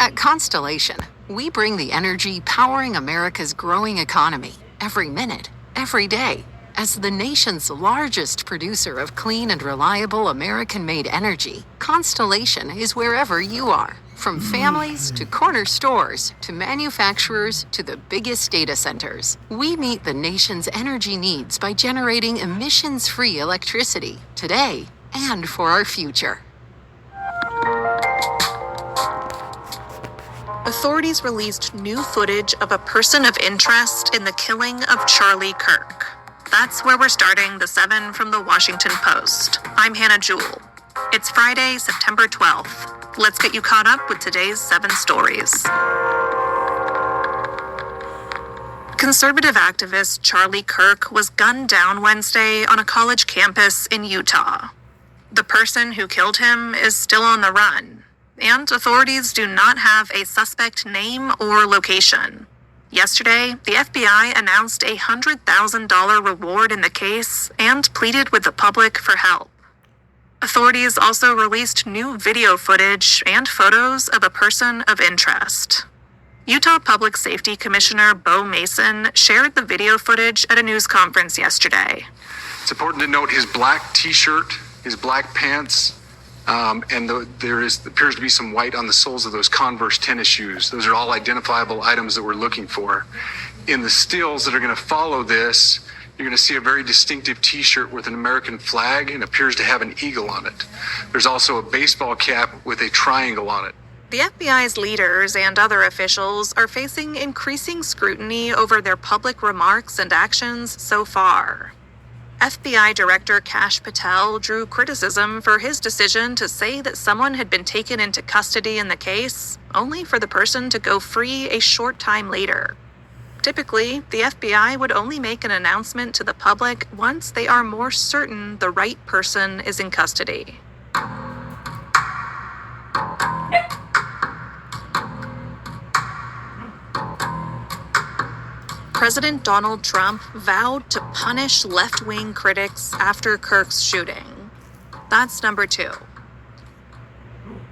At Constellation, we bring the energy powering America's growing economy every minute, every day. As the nation's largest producer of clean and reliable American-made energy, Constellation is wherever you are. From families to corner stores to manufacturers to the biggest data centers, we meet the nation's energy needs by generating emissions-free electricity today and for our future. Authorities released new footage of a person of interest in the killing of Charlie Kirk. That's where we're starting the 7 from the Washington Post. I'm Hannah Jewell. It's Friday, September 12th. Let's get you caught up with today's 7 stories. Conservative activist Charlie Kirk was gunned down Wednesday on a college campus in Utah. The person who killed him is still on the run, and authorities do not have a suspect name or location. Yesterday, the FBI announced a $100,000 reward in the case and pleaded with the public for help. Authorities also released new video footage and photos of a person of interest. Utah Public Safety Commissioner Bo Mason shared the video footage at a news conference yesterday. It's important to note his black t-shirt, his black pants, and there appears to be some white on the soles of those Converse tennis shoes. Those are all identifiable items that we're looking for. In the stills that are going to follow this, you're going to see a very distinctive t-shirt with an American flag and appears to have an eagle on it. There's also a baseball cap with a triangle on it. The FBI's leaders and other officials are facing increasing scrutiny over their public remarks and actions so far. FBI Director Kash Patel drew criticism for his decision to say that someone had been taken into custody in the case, only for the person to go free a short time later. Typically, the FBI would only make an announcement to the public once they are more certain the right person is in custody. President Donald Trump vowed to punish left-wing critics after Kirk's shooting. That's number 2.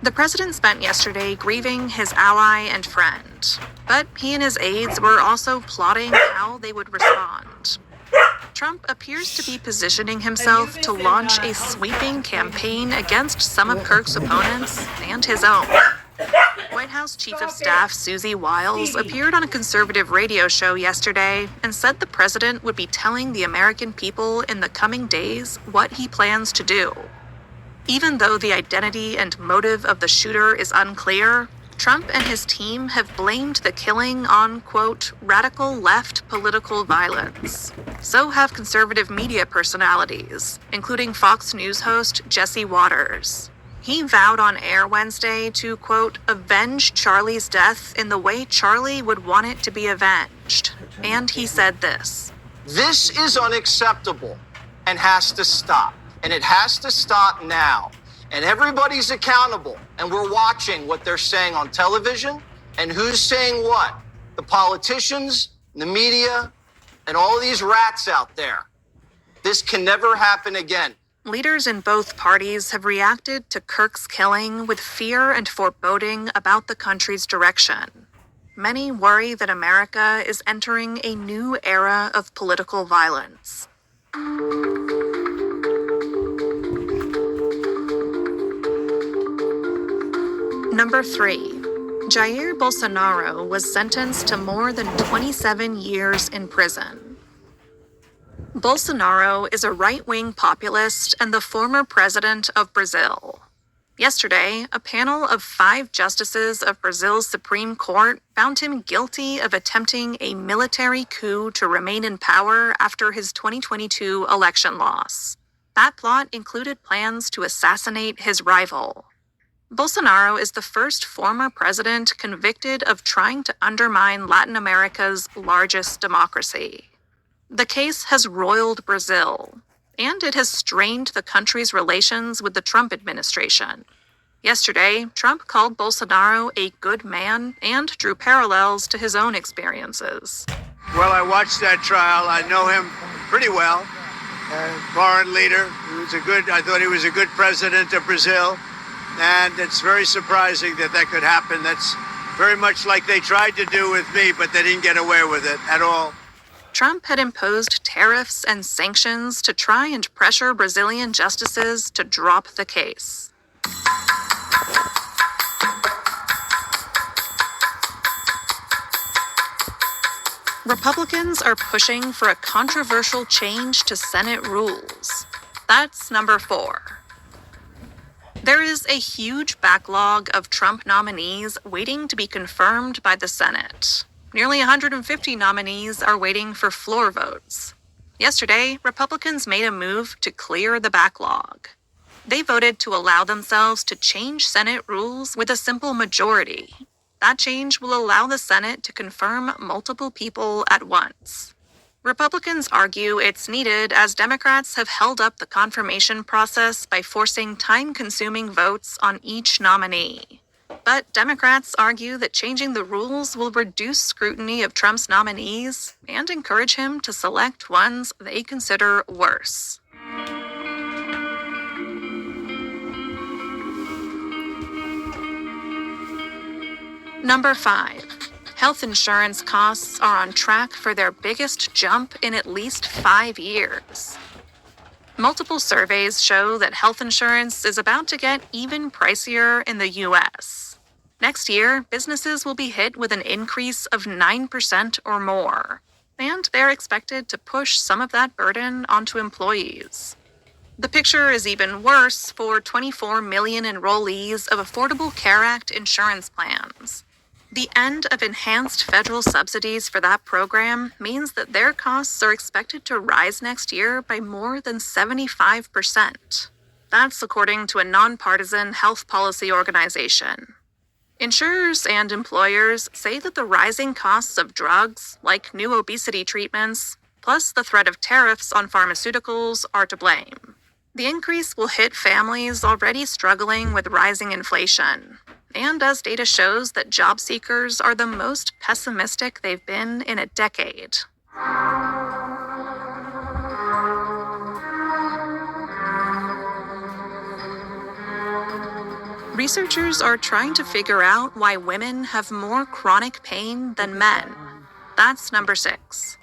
The president spent yesterday grieving his ally and friend, but he and his aides were also plotting how they would respond. Trump appears to be positioning himself to launch a sweeping campaign against some of Kirk's opponents and his own. White House Chief of Staff Susie Wiles appeared on a conservative radio show yesterday and said the president would be telling the American people in the coming days what he plans to do. Even though the identity and motive of the shooter is unclear, Trump and his team have blamed the killing on, quote, radical left political violence. So have conservative media personalities, including Fox News host Jesse Waters. He vowed on air Wednesday to, quote, avenge Charlie's death in the way Charlie would want it to be avenged. And he said this: "This is unacceptable and has to stop. And it has to stop now. And everybody's accountable. And we're watching what they're saying on television and who's saying what. The politicians, the media, and all these rats out there. This can never happen again." Leaders in both parties have reacted to Kirk's killing with fear and foreboding about the country's direction. Many worry that America is entering a new era of political violence. Number 3. Jair Bolsonaro was sentenced to more than 27 years in prison. Bolsonaro is a right-wing populist and the former president of Brazil. Yesterday, a panel of 5 justices of Brazil's Supreme Court found him guilty of attempting a military coup to remain in power after his 2022 election loss. That plot included plans to assassinate his rival. Bolsonaro is the first former president convicted of trying to undermine Latin America's largest democracy. The case has roiled Brazil, and it has strained the country's relations with the Trump administration. Yesterday, Trump called Bolsonaro a good man and drew parallels to his own experiences. Well, I watched that trial. I know him pretty well. Foreign leader. I thought he was a good president of Brazil. And it's very surprising that could happen. That's very much like they tried to do with me, but they didn't get away with it at all. Trump had imposed tariffs and sanctions to try and pressure Brazilian justices to drop the case. Republicans are pushing for a controversial change to Senate rules. That's number 4. There is a huge backlog of Trump nominees waiting to be confirmed by the Senate. Nearly 150 nominees are waiting for floor votes. Yesterday, Republicans made a move to clear the backlog. They voted to allow themselves to change Senate rules with a simple majority. That change will allow the Senate to confirm multiple people at once. Republicans argue it's needed as Democrats have held up the confirmation process by forcing time-consuming votes on each nominee. But Democrats argue that changing the rules will reduce scrutiny of Trump's nominees and encourage him to select ones they consider worse. Number 5. Health insurance costs are on track for their biggest jump in at least 5 years. Multiple surveys show that health insurance is about to get even pricier in the U.S. Next year, businesses will be hit with an increase of 9% or more, and they're expected to push some of that burden onto employees. The picture is even worse for 24 million enrollees of Affordable Care Act insurance plans. The end of enhanced federal subsidies for that program means that their costs are expected to rise next year by more than 75%. That's according to a nonpartisan health policy organization. Insurers and employers say that the rising costs of drugs, like new obesity treatments, plus the threat of tariffs on pharmaceuticals, are to blame. The increase will hit families already struggling with rising inflation. And as data shows that job seekers are the most pessimistic they've been in a decade. Researchers are trying to figure out why women have more chronic pain than men. That's number 6.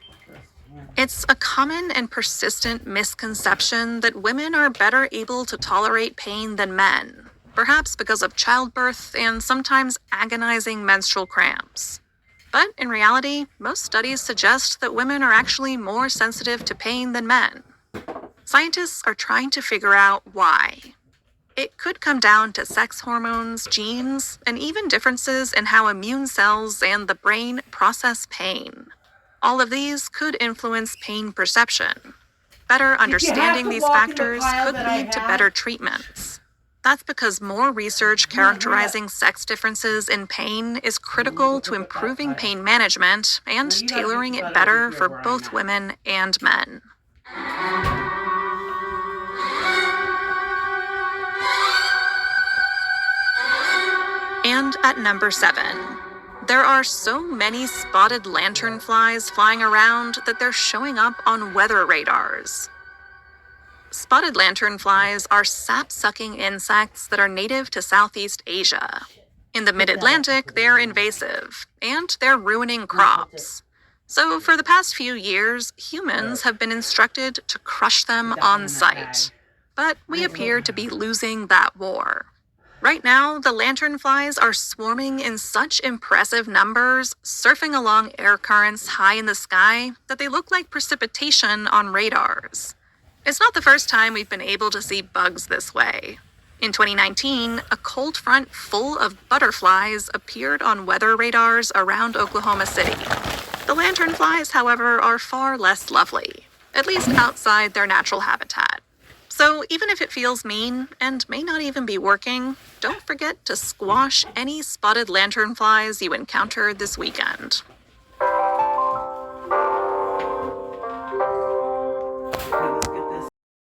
It's a common and persistent misconception that women are better able to tolerate pain than men, perhaps because of childbirth and sometimes agonizing menstrual cramps. But in reality, most studies suggest that women are actually more sensitive to pain than men. Scientists are trying to figure out why. It could come down to sex hormones, genes, and even differences in how immune cells and the brain process pain. All of these could influence pain perception. Better understanding these factors could lead to better treatments. That's because more research characterizing sex differences in pain is critical to improving pain management and tailoring it better for both women and men. And at number 7, there are so many spotted lanternflies flying around that they're showing up on weather radars. Spotted lanternflies are sap-sucking insects that are native to Southeast Asia. In the mid-Atlantic, they're invasive, and they're ruining crops. So for the past few years, humans have been instructed to crush them on sight. But we appear to be losing that war. Right now, the lanternflies are swarming in such impressive numbers, surfing along air currents high in the sky, that they look like precipitation on radars. It's not the first time we've been able to see bugs this way. In 2019, a cold front full of butterflies appeared on weather radars around Oklahoma City. The lanternflies, however, are far less lovely, at least outside their natural habitat. So even if it feels mean and may not even be working, don't forget to squash any spotted lanternflies you encounter this weekend.